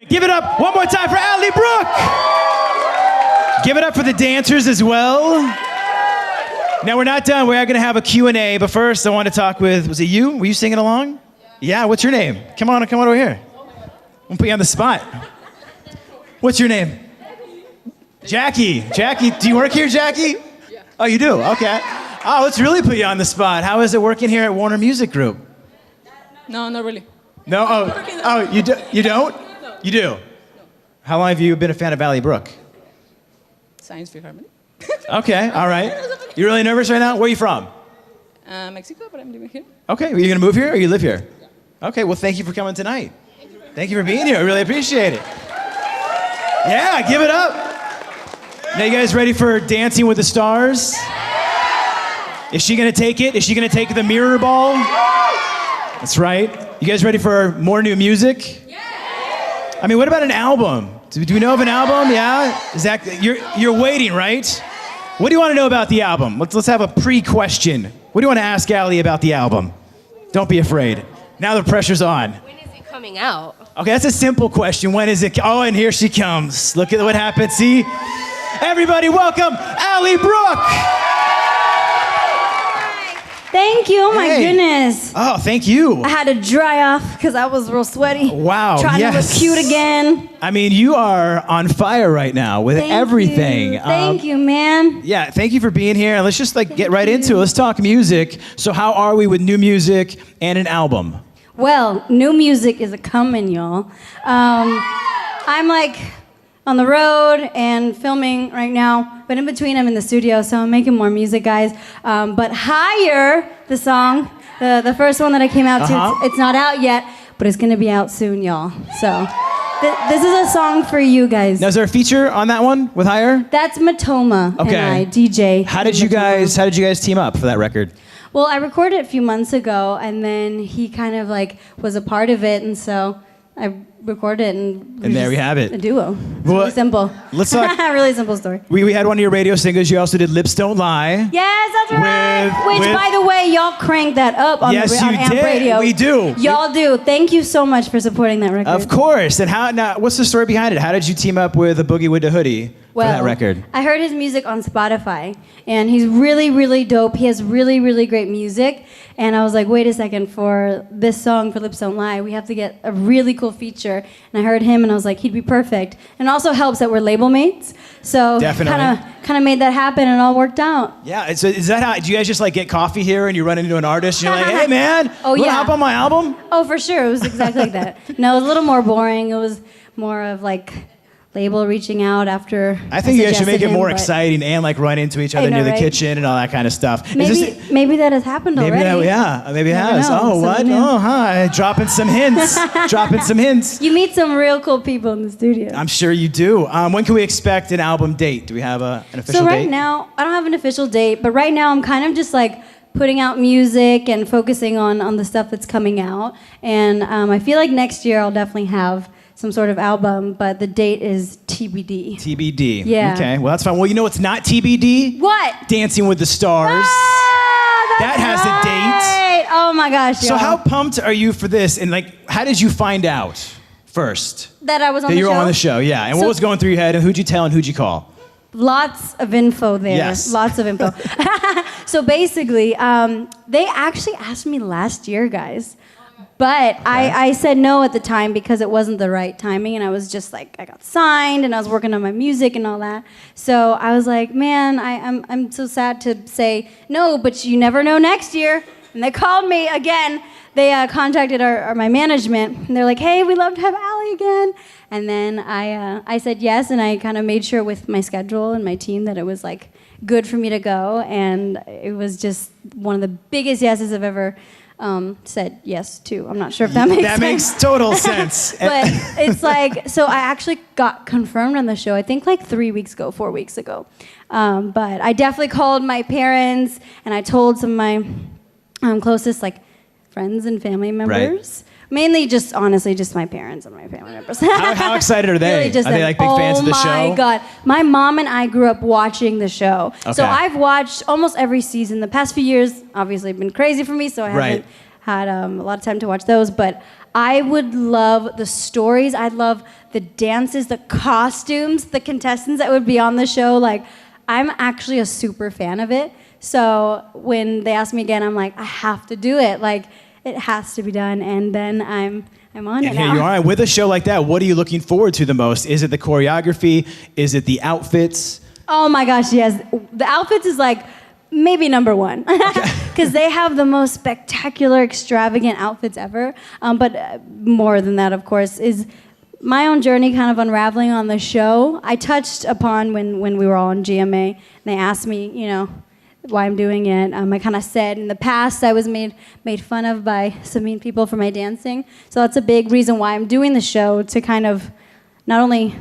Give it up one more time for Ally Brooke. Give it up for the dancers as well. Now we're not done. We are going to have a Q&A, but first I want to talk with, was it you? Were you singing along? Yeah, what's your name? Come on over here. I'm going to put you on the spot. What's your name? Jackie. Jackie, do you work here, Jackie? Yeah. Oh, you do? Okay. Oh, let's really put you on the spot. How is it working here at Warner Music Group? No, not really. No? Oh, you don't? No. You do? No. How long have you been a fan of Ally Brooke? Science Philharmonic. Okay, all right. You really nervous right now? Where are you from? Mexico, but I'm living here. Okay, are you gonna move here or you live here? Yeah. Okay, well thank you for coming tonight. Thank you for being here, I really appreciate it. Yeah, give it up. Now you guys ready for Dancing with the Stars? Is she gonna take it? Is she gonna take the mirror ball? That's right. You guys ready for more new music? I mean, what about an album? Do we know of an album? Yeah? Is that, you're waiting, right? What do you want to know about the album? Let's have a pre-question. What do you want to ask Ally about the album? Don't be afraid. Now the pressure's on. When is it coming out? Okay, that's a simple question. When is it? Oh, and here she comes. Look at what happened. See? Everybody welcome Ally Brooke. Thank you. Oh my goodness. Oh, thank you. I had to dry off because I was real sweaty. Wow. Trying to look cute again. I mean, you are on fire right now with everything. Thank you, man. Yeah, thank you for being here. And let's just get right into it. Let's talk music. So how are we with new music and an album? Well, new music is a coming, y'all. I'm like on the road and filming right now, but in between I'm in the studio, so I'm making more music, guys. But Higher, the song, the first one that I came out to, it's not out yet, but it's gonna be out soon, y'all. So this is a song for you guys. Now, is there a feature on that one with Higher? That's Matoma and I, DJ. How did you guys team up for that record? Well, I recorded it a few months ago, and then he kind of like was a part of it, and so I recorded it, and there we have it. A duo. It's really simple. Let's talk. Really simple story. We had one of your radio singles. You also did Lips Don't Lie. Yes, that's right. Which, by the way, y'all cranked that up on AMP Radio. We do. Y'all do. Thank you so much for supporting that record. Of course. And what's the story behind it? How did you team up with a Boogie with the Hoodie for that record? I heard his music on Spotify, and he's really, really dope. He has really, really great music. And I was like, wait a second, for this song, for Lips Don't Lie, we have to get a really cool feature. And I heard him, and I was like, he'd be perfect. And it also helps that we're label mates. So kind of made that happen, and it all worked out. Yeah, so is that how, do you guys just like get coffee here and you run into an artist and you're like, hey man, you wanna hop on my album? Oh, for sure, it was exactly like that. No, it was a little more boring. It was more of like label reaching out after. I think you guys should make it more exciting and like run into each other near the kitchen and all that kind of stuff. Maybe that has happened already. Maybe it has. Oh, what? Oh, hi. Dropping some hints. Dropping some hints. You meet some real cool people in the studio. I'm sure you do. When can we expect an album date? Do we have an official date? So right now, I don't have an official date, but right now I'm kind of just like putting out music and focusing on the stuff that's coming out. And I feel like next year I'll definitely have some sort of album, but the date is TBD. TBD. Yeah. Okay, well that's fine. Well, you know what's not TBD? What? Dancing with the Stars. That has a date. Oh my gosh, So how pumped are you for this? And like, how did you find out first? That I was on the show? That you were on the show, yeah. And what was going through your head, and who'd you tell and who'd you call? Lots of info there. Yes. Lots of info. So basically, they actually asked me last year, guys. But I said no at the time because it wasn't the right timing, and I was just like, I got signed and I was working on my music and all that. So I was like, man, I'm so sad to say no, but you never know next year. And they called me again. They contacted my management, and they're like, hey, we'd love to have Ally again. And then I said yes, and I kind of made sure with my schedule and my team that it was like good for me to go, and it was just one of the biggest yeses I've ever said yes to. I'm not sure if that makes sense. That makes total sense. But it's like, so I actually got confirmed on the show, I think like 4 weeks ago. But I definitely called my parents, and I told some of my closest like friends and family members. Right. Mainly just, honestly, just my parents and my family members. How excited are they? Really are they like big fans of the show? Oh my God. My mom and I grew up watching the show. Okay. So I've watched almost every season. The past few years, obviously, have been crazy for me, so I had a lot of time to watch those. But I would love the stories. I'd love the dances, the costumes, the contestants that would be on the show. Like, I'm actually a super fan of it. So when they ask me again, I'm like, I have to do it. Like, it has to be done. And then I'm on it And now. here you are. With a show like that, what are you looking forward to the most? Is it the choreography? Is it the outfits? Oh my gosh, yes. The outfits is like maybe number one. Because they have the most spectacular, extravagant outfits ever. But more than that, of course, is my own journey kind of unraveling on the show. I touched upon when we were all on GMA, and they asked me, you know, why I'm doing it. I kind of said in the past I was made fun of by some mean people for my dancing. So that's a big reason why I'm doing the show, to kind of not only,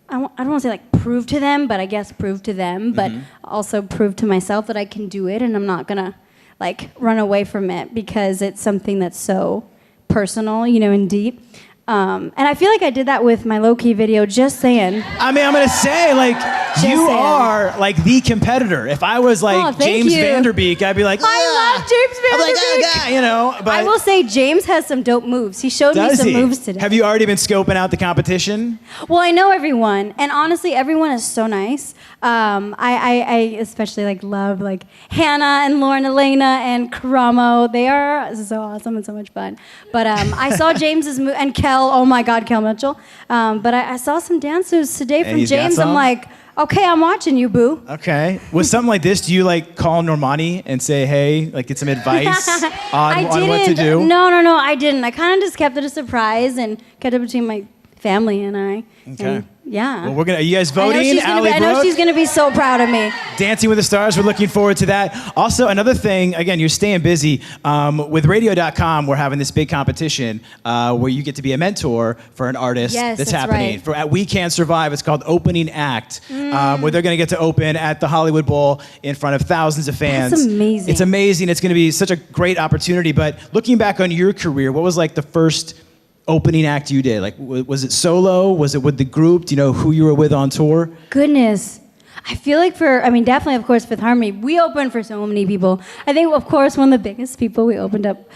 I don't want to say like prove to them, but I guess prove to them, but also prove to myself that I can do it, and I'm not gonna like run away from it because it's something that's so personal, you know, and deep. And I feel like I did that with my low-key video, just saying. I mean, I'm going to say, like, you are, like, the competitor. If I was, like, James Vanderbeek, I'd be like, I love James Vanderbeek. I'm like, oh, God, you know. But I will say James has some dope moves. He showed me some moves today. Have you already been scoping out the competition? Well, I know everyone. And honestly, everyone is so nice. I especially, like, love, like, Hannah and Lauren Elena and Karamo. They are so awesome and so much fun. But I saw James's move, and Kel, oh my God, Kel Mitchell. But I saw some dancers today from James. I'm like, okay, I'm watching you, boo. Okay. With something like this, do you like call Normani and say, hey, like get some advice on what to do? No, I didn't. I kind of just kept it a surprise and kept it between my family and I. Okay. And, yeah. Well, are you guys voting? I know she's going to be so proud of me. Dancing with the Stars, we're looking forward to that. Also, another thing, again, you're staying busy. With radio.com, we're having this big competition where you get to be a mentor for an artist that's happening. Right. At We Can't Survive, it's called Opening Act, where they're going to get to open at the Hollywood Bowl in front of thousands of fans. That's amazing. It's amazing. It's going to be such a great opportunity. But looking back on your career, what was like the first opening act you did? Like, was it solo? Was it with the group? Do you know who you were with on tour? Goodness. I feel like definitely, of course, Fifth Harmony. We opened for so many people. I think, of course, one of the biggest people we opened up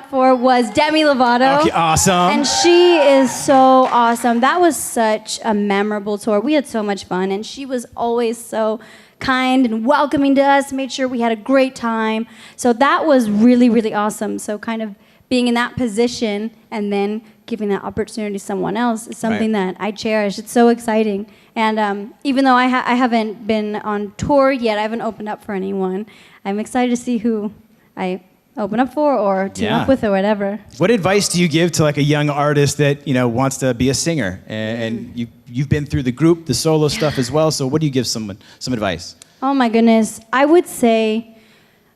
for was Demi Lovato. Okay, awesome. And she is so awesome. That was such a memorable tour. We had so much fun, and she was always so kind and welcoming to us, made sure we had a great time. So that was really, really awesome. So kind of being in that position and then giving that opportunity to someone else is something that I cherish. It's so exciting. And even though I haven't been on tour yet, I haven't opened up for anyone, I'm excited to see who I open up for or team up with or whatever. What advice do you give to like a young artist that, you know, wants to be a singer? And you've been through the group, the solo stuff as well, so what do you give someone some advice? Oh my goodness. I would say,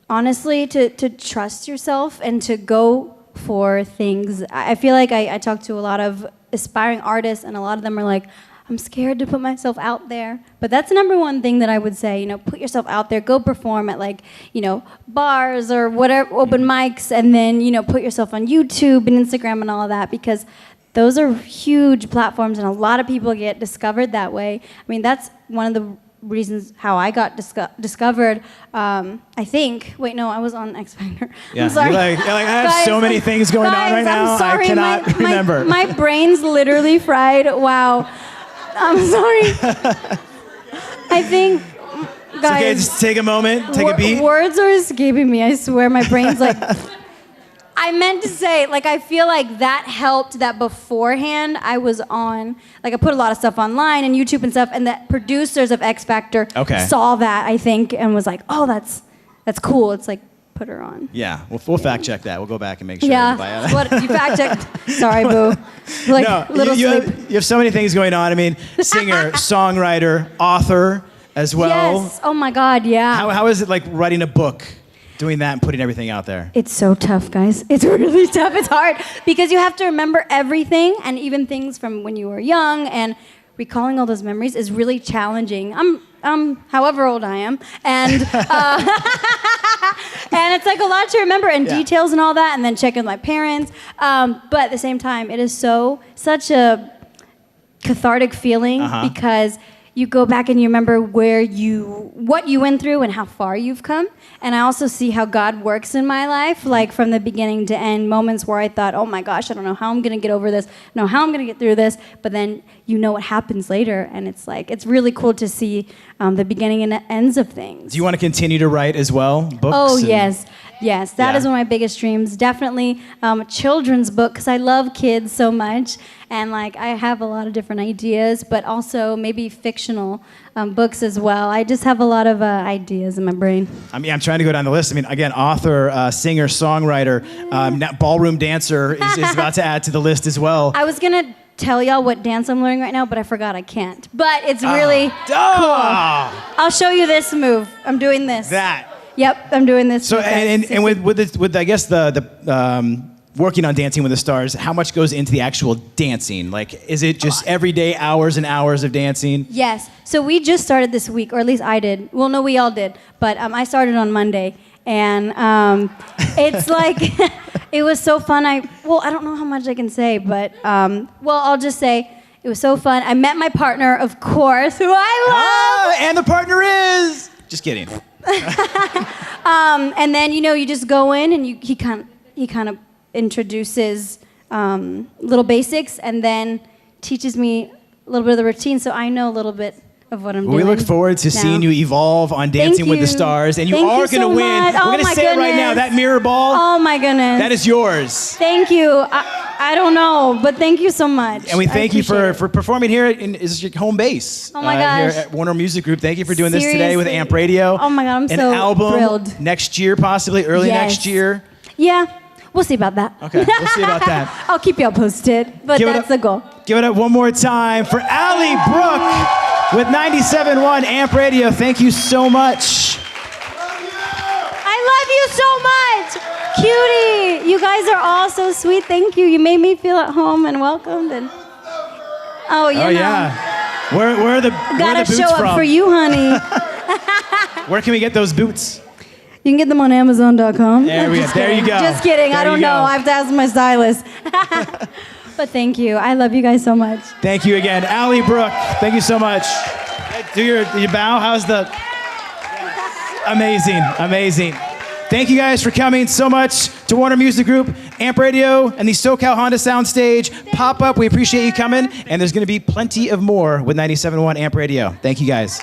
honestly, to trust yourself and to go for things. I feel like I talk to a lot of aspiring artists, and a lot of them are like, I'm scared to put myself out there. But that's the number one thing that I would say, you know, put yourself out there, go perform at like, you know, bars or whatever, open mics, and then, you know, put yourself on YouTube and Instagram and all of that, because those are huge platforms and a lot of people get discovered that way. I mean, that's one of the reasons how I got discovered. I think. Wait, no, I was on X Factor. Yeah. I'm sorry. You're like, I have so many things going on right now. I'm sorry. I cannot remember. My brain's literally fried. Wow. I'm sorry. I think, guys. It's okay, just take a moment, take a beat. Words are escaping me. I swear, my brain's like. I meant to say, like, I feel like that helped that beforehand I was on, like, I put a lot of stuff online and YouTube and stuff, and the producers of X Factor saw that, I think, and was like, oh, that's cool. It's like, put her on. Yeah, we'll fact check that. We'll go back and make sure. Yeah, what, you fact checked. Sorry, boo. Like, no, you have so many things going on. I mean, singer, songwriter, author as well. Yes, oh my God, yeah. How is it like writing a book? Doing that and putting everything out there. It's so tough, guys. It's really tough. It's hard because you have to remember everything, and even things from when you were young, and recalling all those memories is really challenging. I'm however old I am, and and it's like a lot to remember and details and all that, and then check with my parents. But at the same time, it is such a cathartic feeling because you go back and you remember what you went through and how far you've come. And I also see how God works in my life, like from the beginning to end, moments where I thought, oh my gosh, I don't know how I'm gonna get over this, know how I'm gonna get through this, but then you know what happens later, and it's like, it's really cool to see the beginning and the ends of things. Do you want to continue to write as well, books? Oh, and- yes. Yes, that is one of my biggest dreams. Definitely a children's book, because I love kids so much. And like I have a lot of different ideas, but also maybe fictional books as well. I just have a lot of ideas in my brain. I mean, I'm trying to go down the list. I mean, again, author, singer, songwriter, ballroom dancer is about to add to the list as well. I was going to tell y'all what dance I'm learning right now, but I forgot I can't. But it's really cool. I'll show you this move. I'm doing this. That. Yep, I'm doing this. So, and with I guess the working on Dancing with the Stars, how much goes into the actual dancing? Like, is it just every day, hours and hours of dancing? Yes. So we just started this week, or at least I did. Well, no, we all did. But I started on Monday. And it's like, it was so fun. I don't know how much I can say, but, I'll just say it was so fun. I met my partner, of course, who I love. And the partner is... Just kidding. And then, you just go in and he kind of introduces little basics and then teaches me a little bit of the routine, so I know a little bit of what I'm doing. We look forward to seeing you evolve on Dancing with the Stars, and you are going to win. Much. We're going to say it right now. That mirror ball. Oh my goodness. That is yours. Thank you. I don't know, but thank you so much. And we thank you for performing here. This is your home base. Oh my gosh. Here at Warner Music Group. Thank you for doing this today with Amp Radio. Oh my God, I'm An so album thrilled. Next year, possibly early next year. Yeah, we'll see about that. Okay, we'll see about that. I'll keep y'all posted, but that's the goal. Give it up one more time for Ally Brooke with 97.1 Amp Radio. Thank you so much. I love you so much. Cutie, you guys are all so sweet. Thank you. You made me feel at home and welcomed. And yeah. Where are the gotta boots show up from? for you, honey. Where can we get those boots? You can get them on Amazon.com. There we go. There you go. Just kidding. There I don't know. I have to ask my stylist. But thank you. I love you guys so much. Thank you again, Ally Brooke. Thank you so much. Do your bow. How's the? Amazing, amazing. Thank you guys for coming so much to Warner Music Group, Amp Radio, and the SoCal Honda Sound Stage pop-up. We appreciate you coming, and there's going to be plenty of more with 97.1 Amp Radio. Thank you guys.